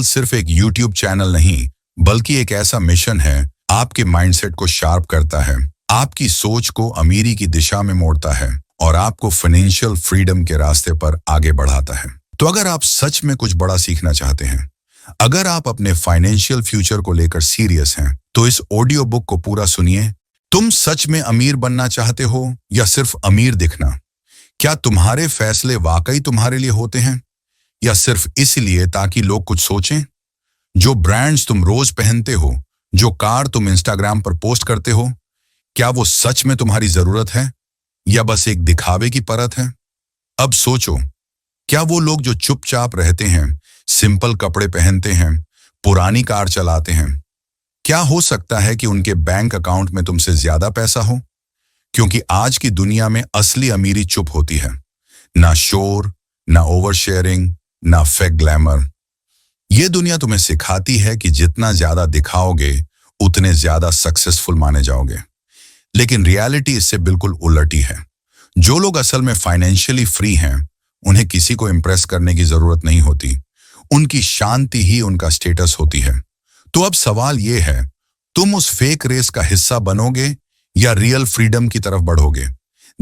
सिर्फ एक YouTube channel नहीं, बल्कि एक ऐसा मिशन है, आपके माइंडसेट को शार्प करता है, आपकी सोच को अमीरी की दिशा में मोड़ता है और आपको फाइनेंशियल फ्रीडम के रास्ते पर आगे बढ़ाता है। तो अगर आप सच में कुछ बड़ा सीखना चाहते हैं, अगर आप अपने फाइनेंशियल फ्यूचर को लेकर सीरियस हैं, तो इस ऑडियो बुक को पूरा सुनिए। तुम सच में अमीर बनना चाहते हो या सिर्फ अमीर दिखना? क्या तुम्हारे फैसले वाकई तुम्हारे लिए होते हैं या सिर्फ इसलिए ताकि लोग कुछ सोचें? जो ब्रांड्स तुम रोज पहनते हो, जो कार तुम इंस्टाग्राम पर पोस्ट करते हो, क्या वो सच में तुम्हारी जरूरत है या बस एक दिखावे की परत है? अब सोचो, क्या वो लोग जो चुपचाप रहते हैं, सिंपल कपड़े पहनते हैं, पुरानी कार चलाते हैं, क्या हो सकता है कि उनके बैंक अकाउंट में तुमसे ज्यादा पैसा हो? क्योंकि आज की दुनिया में असली अमीरी चुप होती है। ना शोर, ना ओवर शेयरिंग, ना फेक ग्लैमर। ये दुनिया तुम्हें सिखाती है कि जितना ज्यादा दिखाओगे, उतने ज्यादा सक्सेसफुल माने जाओगे। लेकिन रियलिटी इससे बिल्कुल उलट ही है। जो लोग असल में फाइनेंशियली फ्री हैं, उन्हें किसी को इम्प्रेस करने की जरूरत नहीं होती। उनकी शांति ही उनका स्टेटस होती है। तो अब सवाल यह है, तुम उस फेक रेस का हिस्सा बनोगे या रियल फ्रीडम की तरफ बढ़ोगे?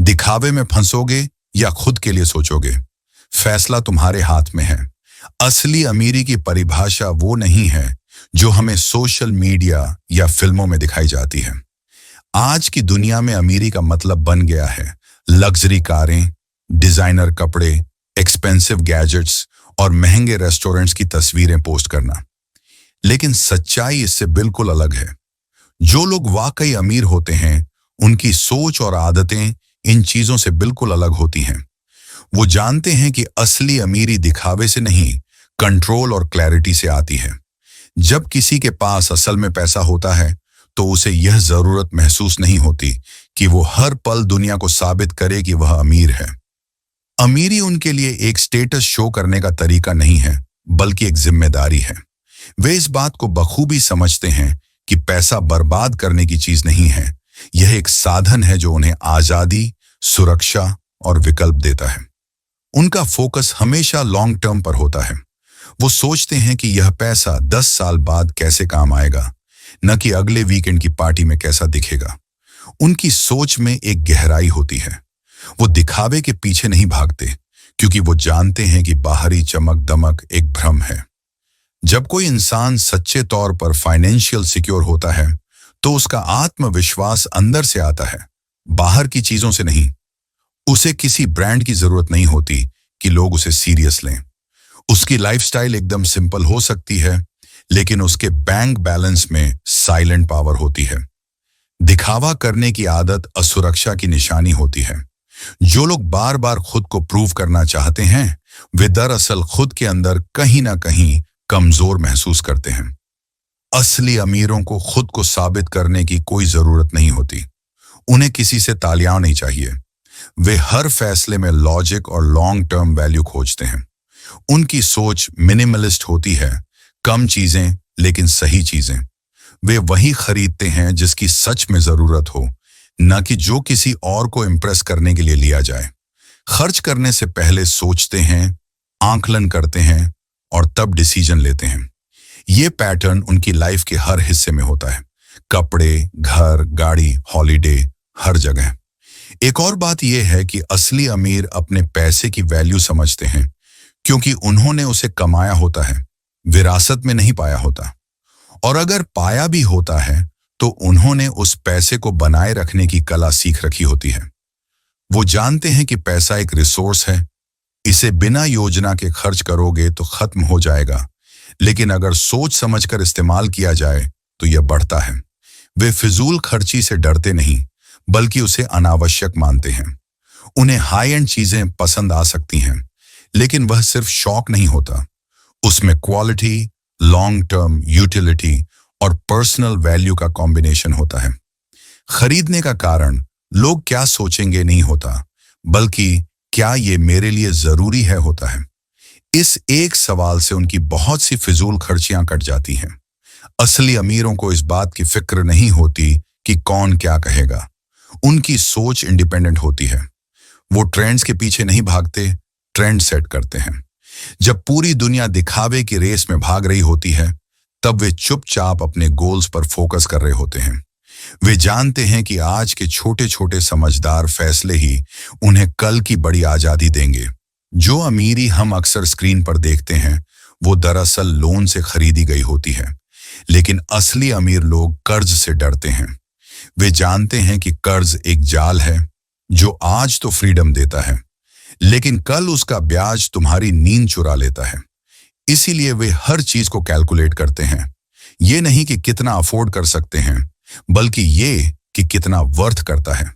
दिखावे में फंसोगे या खुद के लिए सोचोगे? फैसला तुम्हारे हाथ में है। असली अमीरी की परिभाषा वो नहीं है जो हमें सोशल मीडिया या फिल्मों में दिखाई जाती है। आज की दुनिया में अमीरी का मतलब बन गया है लग्जरी कारें, डिजाइनर कपड़े, एक्सपेंसिव गैजेट्स और महंगे रेस्टोरेंट्स की तस्वीरें पोस्ट करना। लेकिन सच्चाई इससे बिल्कुल अलग है। जो लोग वाकई अमीर होते हैं, उनकी सोच और आदतें इन चीजों से बिल्कुल अलग होती हैं। वो जानते हैं कि असली अमीरी दिखावे से नहीं, कंट्रोल और क्लैरिटी से आती है। जब किसी के पास असल में पैसा होता है, तो उसे यह जरूरत महसूस नहीं होती कि वो हर पल दुनिया को साबित करे कि वह अमीर है। अमीरी उनके लिए एक स्टेटस शो करने का तरीका नहीं है, बल्कि एक जिम्मेदारी है। वे इस बात को बखूबी समझते हैं कि पैसा बर्बाद करने की चीज नहीं है, यह एक साधन है जो उन्हें आजादी, सुरक्षा और विकल्प देता है। उनका फोकस हमेशा लॉन्ग टर्म पर होता है। वो सोचते हैं कि यह पैसा 10 साल बाद कैसे काम आएगा, न कि अगले वीकेंड की पार्टी में कैसा दिखेगा। उनकी सोच में एक गहराई होती है। वो दिखावे के पीछे नहीं भागते, क्योंकि वो जानते हैं कि बाहरी चमक दमक एक भ्रम है। जब कोई इंसान सच्चे तौर पर फाइनेंशियल सिक्योर होता है, तो उसका आत्मविश्वास अंदर से आता है, बाहर की चीजों से नहीं। उसे किसी ब्रांड की जरूरत नहीं होती कि लोग उसे सीरियस लें। उसकी लाइफस्टाइल एकदम सिंपल हो सकती है, लेकिन उसके बैंक बैलेंस में साइलेंट पावर होती है। दिखावा करने की आदत असुरक्षा की निशानी होती है। जो लोग बार बार खुद को प्रूव करना चाहते हैं, वे दरअसल खुद के अंदर कहीं ना कहीं कमजोर महसूस करते हैं। असली अमीरों को खुद को साबित करने की कोई जरूरत नहीं होती। उन्हें किसी से तालियां नहीं चाहिए। वे हर फैसले में लॉजिक और लॉन्ग टर्म वैल्यू खोजते हैं। उनकी सोच मिनिमलिस्ट होती है, कम चीजें लेकिन सही चीजें। वे वही खरीदते हैं जिसकी सच में जरूरत हो, न कि जो किसी और को इम्प्रेस करने के लिए लिया जाए। खर्च करने से पहले सोचते हैं, आंकलन करते हैं और तब डिसीजन लेते हैं। ये पैटर्न उनकी लाइफ के हर हिस्से में होता है। कपड़े, घर, गाड़ी, हॉलिडे, हर जगह। एक और बात यह है कि असली अमीर अपने पैसे की वैल्यू समझते हैं, क्योंकि उन्होंने उसे कमाया होता है, विरासत में नहीं पाया होता। और अगर पाया भी होता है, तो उन्होंने उस पैसे को बनाए रखने की कला सीख रखी होती है। वो जानते हैं कि पैसा एक रिसोर्स है। इसे बिना योजना के खर्च करोगे तो खत्म हो जाएगा, लेकिन अगर सोच समझकर इस्तेमाल किया जाए तो यह बढ़ता है। वे फिजूल खर्ची से डरते नहीं, बल्कि उसे अनावश्यक मानते हैं। उन्हें हाई एंड चीजें पसंद आ सकती हैं, लेकिन वह सिर्फ शौक नहीं होता। उसमें क्वालिटी, लॉन्ग टर्म यूटिलिटी और पर्सनल वैल्यू का कॉम्बिनेशन होता है। खरीदने का कारण लोग क्या सोचेंगे नहीं होता, बल्कि क्या ये मेरे लिए जरूरी है होता है। इस एक सवाल से उनकी बहुत सी फिजूल खर्चियां कट जाती हैं। असली अमीरों को इस बात की फिक्र नहीं होती कि कौन क्या कहेगा। उनकी सोच इंडिपेंडेंट होती है। वो ट्रेंड्स के पीछे नहीं भागते, ट्रेंड सेट करते हैं। जब पूरी दुनिया दिखावे की रेस में भाग रही होती है, तब वे चुपचाप अपने गोल्स पर फोकस कर रहे होते हैं। वे जानते हैं कि आज के छोटे छोटे समझदार फैसले ही उन्हें कल की बड़ी आजादी देंगे। जो अमीरी हम अक्सर स्क्रीन पर देखते हैं, वो दरअसल लोन से खरीदी गई होती है। लेकिन असली अमीर लोग कर्ज से डरते हैं। वे जानते हैं कि कर्ज एक जाल है जो आज तो फ्रीडम देता है, लेकिन कल उसका ब्याज तुम्हारी नींद चुरा लेता है। इसीलिए वे हर चीज को कैलकुलेट करते हैं। ये नहीं कि कितना अफोर्ड कर सकते हैं, बल्कि ये कि कितना वर्थ करता है।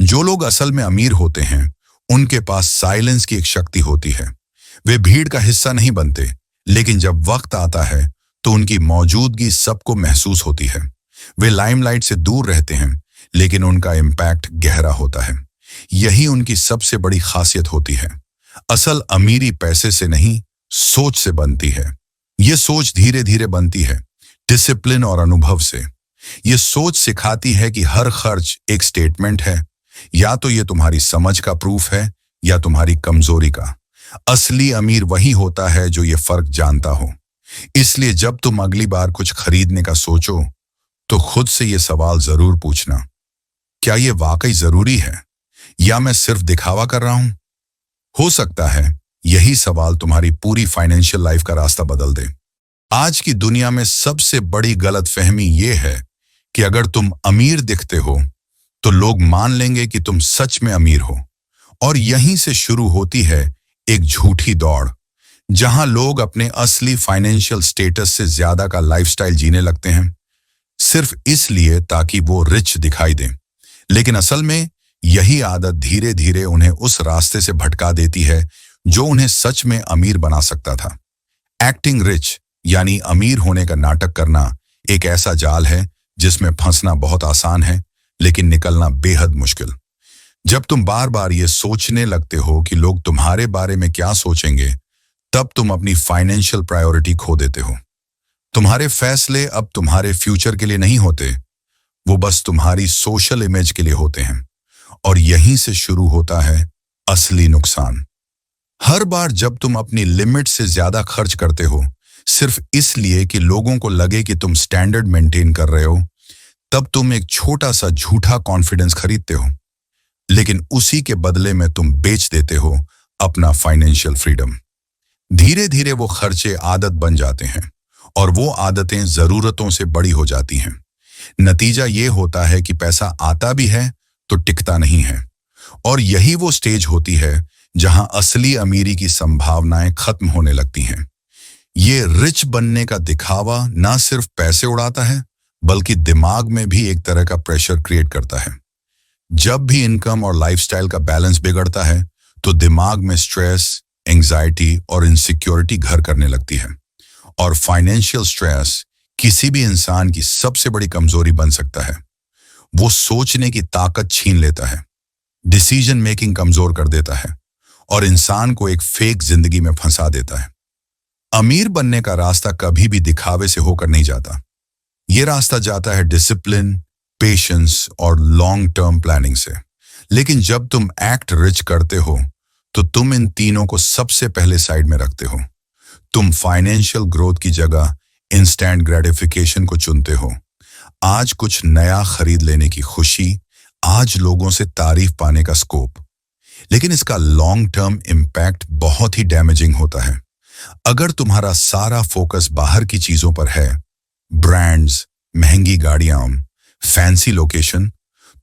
जो लोग असल में अमीर होते हैं, उनके पास साइलेंस की एक शक्ति होती है। वे भीड़ का हिस्सा नहीं बनते, लेकिन जब वक्त आता है तो उनकी मौजूदगी सबको महसूस होती है। वे लाइमलाइट से दूर रहते हैं, लेकिन उनका इम्पैक्ट गहरा होता है। यही उनकी सबसे बड़ी खासियत होती है। असल अमीरी पैसे से नहीं, सोच से बनती है। ये सोच धीरे धीरे बनती है, डिसिप्लिन और अनुभव से। ये सोच सिखाती है कि हर खर्च एक स्टेटमेंट है। या तो ये तुम्हारी समझ का प्रूफ है या तुम्हारी कमजोरी का। असली अमीर वही होता है जो ये फर्क जानता हो। इसलिए जब तुम अगली बार कुछ खरीदने का सोचो, तो खुद से ये सवाल जरूर पूछना, क्या ये वाकई जरूरी है या मैं सिर्फ दिखावा कर रहा हूं? हो सकता है यही सवाल तुम्हारी पूरी फाइनेंशियल लाइफ का रास्ता बदल दे। आज की दुनिया में सबसे बड़ी गलतफहमी ये है कि अगर तुम अमीर दिखते हो तो लोग मान लेंगे कि तुम सच में अमीर हो। और यहीं से शुरू होती है एक झूठी दौड़, जहां लोग अपने असली फाइनेंशियल स्टेटस से ज्यादा का लाइफस्टाइल जीने लगते हैं, सिर्फ इसलिए ताकि वो रिच दिखाई दें। लेकिन असल में यही आदत धीरे धीरे उन्हें उस रास्ते से भटका देती है जो उन्हें सच में अमीर बना सकता था। एक्टिंग रिच यानी अमीर होने का नाटक करना एक ऐसा जाल है जिसमें फंसना बहुत आसान है, लेकिन निकलना बेहद मुश्किल। जब तुम बार बार ये सोचने लगते हो कि लोग तुम्हारे बारे में क्या सोचेंगे, तब तुम अपनी फाइनेंशियल प्रायोरिटी खो देते हो। तुम्हारे फैसले अब तुम्हारे फ्यूचर के लिए नहीं होते, वो बस तुम्हारी सोशल इमेज के लिए होते हैं। और यहीं से शुरू होता है असली नुकसान। हर बार जब तुम अपनी लिमिट से ज्यादा खर्च करते हो, सिर्फ इसलिए कि लोगों को लगे कि तुम स्टैंडर्ड मेंटेन कर रहे हो, तब तुम एक छोटा सा झूठा कॉन्फिडेंस खरीदते हो। लेकिन उसी के बदले में तुम बेच देते हो अपना फाइनेंशियल फ्रीडम। धीरे धीरे वो खर्चे आदत बन जाते हैं और वो आदतें जरूरतों से बड़ी हो जाती हैं। नतीजा ये होता है कि पैसा आता भी है तो टिकता नहीं है। और यही वो स्टेज होती है जहां असली अमीरी की संभावनाएं खत्म होने लगती हैं। ये रिच बनने का दिखावा ना सिर्फ पैसे उड़ाता है, बल्कि दिमाग में भी एक तरह का प्रेशर क्रिएट करता है। जब भी इनकम और लाइफस्टाइल का बैलेंस बिगड़ता है, तो दिमाग में स्ट्रेस, एंजाइटी और इनसिक्योरिटी घर करने लगती है। और फाइनेंशियल स्ट्रेस किसी भी इंसान की सबसे बड़ी कमजोरी बन सकता है। वो सोचने की ताकत छीन लेता है, डिसीजन मेकिंग कमजोर कर देता है और इंसान को एक फेक जिंदगी में फंसा देता है। अमीर बनने का रास्ता कभी भी दिखावे से होकर नहीं जाता। ये रास्ता जाता है डिसिप्लिन, पेशेंस और लॉन्ग टर्म प्लानिंग से। लेकिन जब तुम एक्ट रिच करते हो, तो तुम इन तीनों को सबसे पहले साइड में रखते हो। तुम फाइनेंशियल ग्रोथ की जगह इंस्टेंट ग्रेटिफिकेशन को चुनते हो। आज कुछ नया खरीद लेने की खुशी, आज लोगों से तारीफ पाने का स्कोप। लेकिन इसका लॉन्ग टर्म इम्पैक्ट बहुत ही डैमेजिंग होता है। अगर तुम्हारा सारा फोकस बाहर की चीजों पर है, ब्रांड्स, महंगी गाड़ियां, फैंसी लोकेशन,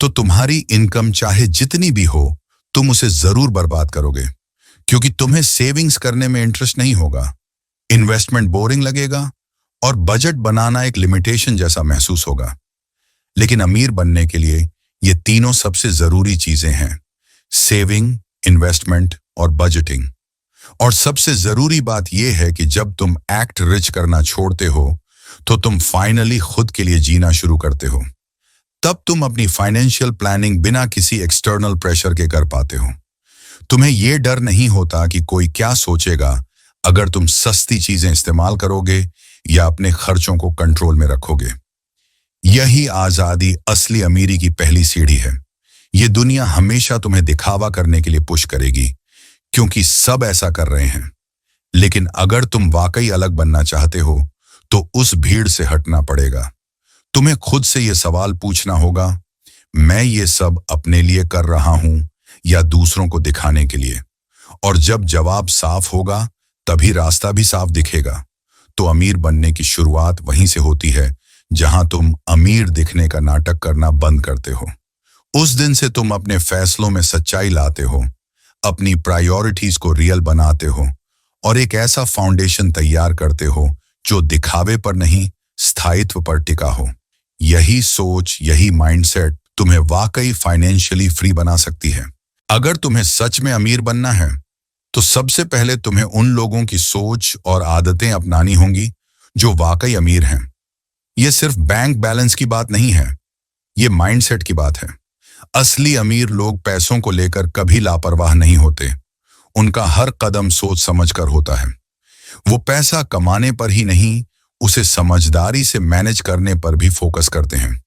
तो तुम्हारी इनकम चाहे जितनी भी हो, तुम उसे जरूर बर्बाद करोगे, क्योंकि तुम्हें सेविंग्स करने में इंटरेस्ट नहीं होगा, इन्वेस्टमेंट बोरिंग लगेगा और बजट बनाना एक लिमिटेशन जैसा महसूस होगा। लेकिन अमीर बनने के लिए ये तीनों सबसे जरूरी चीजें हैं: सेविंग, इन्वेस्टमेंट और बजटिंग। और सबसे जरूरी बात यह है कि जब तुम एक्ट रिच करना छोड़ते हो, तो तुम फाइनली खुद के लिए जीना शुरू करते हो। तब तुम अपनी फाइनेंशियल प्लानिंग बिना किसी एक्सटर्नल प्रेशर के कर पाते हो। तुम्हें यह डर नहीं होता कि कोई क्या सोचेगा अगर तुम सस्ती चीजें इस्तेमाल करोगे या अपने खर्चों को कंट्रोल में रखोगे। यही आजादी असली अमीरी की पहली सीढ़ी है। ये दुनिया हमेशा तुम्हें दिखावा करने के लिए पुश करेगी, क्योंकि सब ऐसा कर रहे हैं। लेकिन अगर तुम वाकई अलग बनना चाहते हो तो उस भीड़ से हटना पड़ेगा। तुम्हें खुद से यह सवाल पूछना होगा, मैं ये सब अपने लिए कर रहा हूं या दूसरों को दिखाने के लिए? और जब जवाब साफ होगा तभी रास्ता भी साफ दिखेगा। तो अमीर बनने की शुरुआत वहीं से होती है जहां तुम अमीर दिखने का नाटक करना बंद करते हो। उस दिन से तुम अपने फैसलों में सच्चाई लाते हो, अपनी प्रायोरिटीज को रियल बनाते हो और एक ऐसा फाउंडेशन तैयार करते हो जो दिखावे पर नहीं, स्थायित्व पर टिका हो। यही सोच, यही माइंडसेट तुम्हें वाकई फाइनेंशियली फ्री बना सकती है। अगर तुम्हें सच में अमीर बनना है तो सबसे पहले तुम्हें उन लोगों की सोच और आदतें अपनानी होंगी जो वाकई अमीर हैं। यह सिर्फ बैंक बैलेंस की बात नहीं है, यह माइंडसेट की बात है। असली अमीर लोग पैसों को लेकर कभी लापरवाह नहीं होते। उनका हर कदम सोच समझकर होता है। वो पैसा कमाने पर ही नहीं, उसे समझदारी से मैनेज करने पर भी फोकस करते हैं।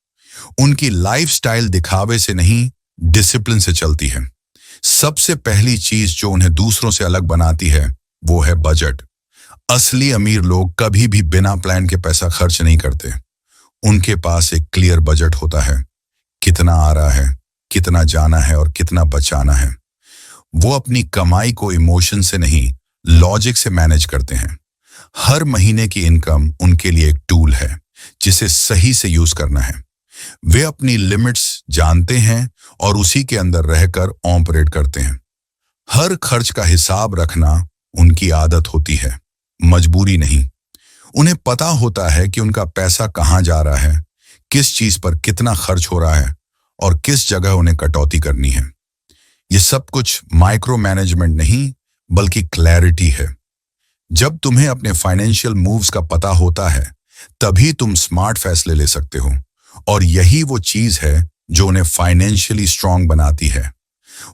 उनकी लाइफस्टाइल दिखावे से नहीं, डिसिप्लिन से चलती है। सबसे पहली चीज जो उन्हें दूसरों से अलग बनाती है वो है बजट। असली अमीर लोग कभी भी बिना प्लान के पैसा खर्च नहीं करते। उनके पास एक क्लियर बजट होता है, कितना आ रहा है, कितना जाना है और कितना बचाना है। वो अपनी कमाई को इमोशन से नहीं, लॉजिक से मैनेज करते हैं। हर महीने की इनकम उनके लिए एक टूल है जिसे सही से यूज करना है। वे अपनी लिमिट्स जानते हैं और उसी के अंदर रहकर ऑपरेट करते हैं। हर खर्च का हिसाब रखना उनकी आदत होती है, मजबूरी नहीं। उन्हें पता होता है कि उनका पैसा कहाँ जा रहा है, किस चीज पर कितना खर्च हो रहा है और किस जगह उन्हें कटौती करनी है। ये सब कुछ माइक्रो मैनेजमेंट नहीं बल्कि क्लैरिटी है। जब तुम्हें अपने फाइनेंशियल मूव्स का पता होता है तभी तुम स्मार्ट फैसले ले सकते हो और यही वो चीज है जो उन्हें फाइनेंशियली स्ट्रांग बनाती है।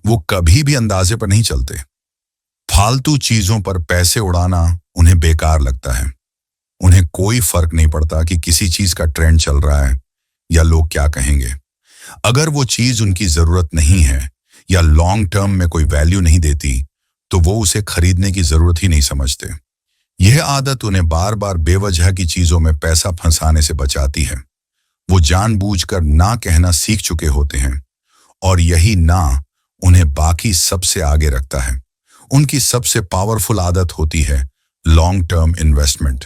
वो कभी भी अंदाजे पर नहीं चलते। फालतू चीजों पर पैसे उड़ाना उन्हें बेकार लगता है। उन्हें कोई फर्क नहीं पड़ता कि किसी चीज का ट्रेंड चल रहा है या लोग क्या कहेंगे। अगर वो चीज उनकी जरूरत नहीं है या लॉन्ग टर्म में कोई वैल्यू नहीं देती तो वो उसे खरीदने की जरूरत ही नहीं समझते। यह आदत उन्हें बार बार बेवजह की चीजों में पैसा फंसाने से बचाती है। वो जानबूझकर ना कहना सीख चुके होते हैं और यही ना उन्हें बाकी सबसे आगे रखता है। उनकी सबसे पावरफुल आदत होती है लॉन्ग टर्म इन्वेस्टमेंट।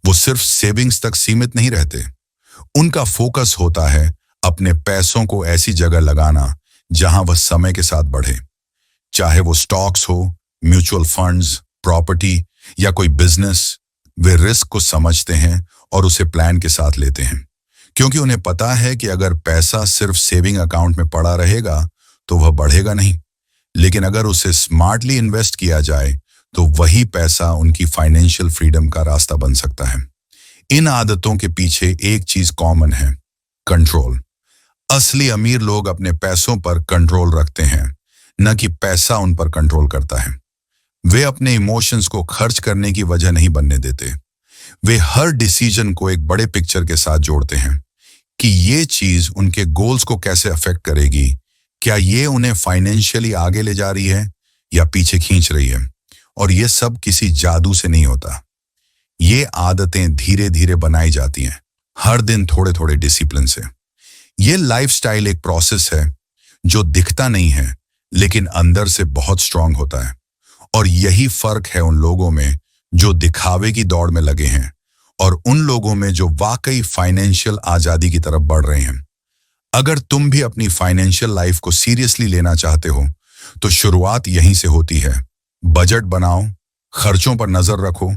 वो सिर्फ सेविंग्स तक सीमित नहीं रहते। उनका फोकस होता है अपने पैसों को ऐसी जगह लगाना जहां वह समय के साथ बढ़े। चाहे वो स्टॉक्स हो, म्यूचुअल फंड्स, प्रॉपर्टी या कोई बिजनेस, वे रिस्क को समझते हैं और उसे प्लान के साथ लेते हैं। क्योंकि उन्हें पता है कि अगर पैसा सिर्फ सेविंग अकाउंट में पड़ा रहेगा तो वह बढ़ेगा नहीं, लेकिन अगर उसे स्मार्टली इन्वेस्ट किया जाए तो वही पैसा उनकी फाइनेंशियल फ्रीडम का रास्ता बन सकता है। इन आदतों के पीछे एक चीज कॉमन है, कंट्रोल। असली अमीर लोग अपने पैसों पर कंट्रोल रखते हैं, न कि पैसा उन पर कंट्रोल करता है। वे अपने इमोशंस को खर्च करने की वजह नहीं बनने देते। वे हर डिसीजन को एक बड़े पिक्चर के साथ जोड़ते हैं कि ये चीज उनके गोल्स को कैसे अफेक्ट करेगी। क्या ये उन्हें फाइनेंशियली आगे ले जा रही है या पीछे खींच रही है? और ये सब किसी जादू से नहीं होता। ये आदतें धीरे धीरे बनाई जाती हैं, हर दिन थोड़े थोड़े डिसिप्लिन से। ये लाइफस्टाइल एक प्रोसेस है जो दिखता नहीं है लेकिन अंदर से बहुत स्ट्रांग होता है। और यही फर्क है उन लोगों में जो दिखावे की दौड़ में लगे हैं और उन लोगों में जो वाकई फाइनेंशियल आजादी की तरफ बढ़ रहे हैं। अगर तुम भी अपनी फाइनेंशियल लाइफ को सीरियसली लेना चाहते हो तो शुरुआत यहीं से होती है। बजट बनाओ, खर्चों पर नजर रखो,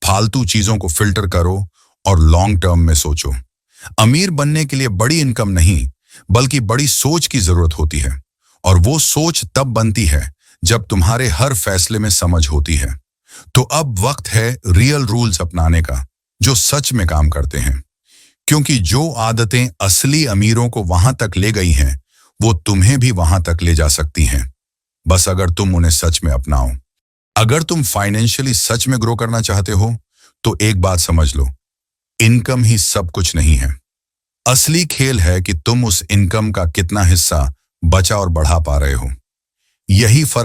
फालतू चीजों को फिल्टर करो और लॉन्ग टर्म में सोचो। अमीर बनने के लिए बड़ी इनकम नहीं बल्कि बड़ी सोच की जरूरत होती है और वो सोच तब बनती है जब तुम्हारे हर फैसले में समझ होती है। तो अब वक्त है रियल रूल्स अपनाने का जो सच में काम करते हैं, क्योंकि जो आदतें असली अमीरों को वहां तक ले गई हैं वो तुम्हें भी वहां तक ले जा सकती हैं, बस अगर तुम उन्हें सच में अपनाओ। अगर तुम फाइनेंशियली सच में ग्रो करना चाहते हो तो एक बात समझ लो, इनकम ही सब कुछ नहीं है। असली खेल है कि तुम उस इनकम का कितना हिस्सा बचा और बढ़ा पा रहे हो। यही फर्क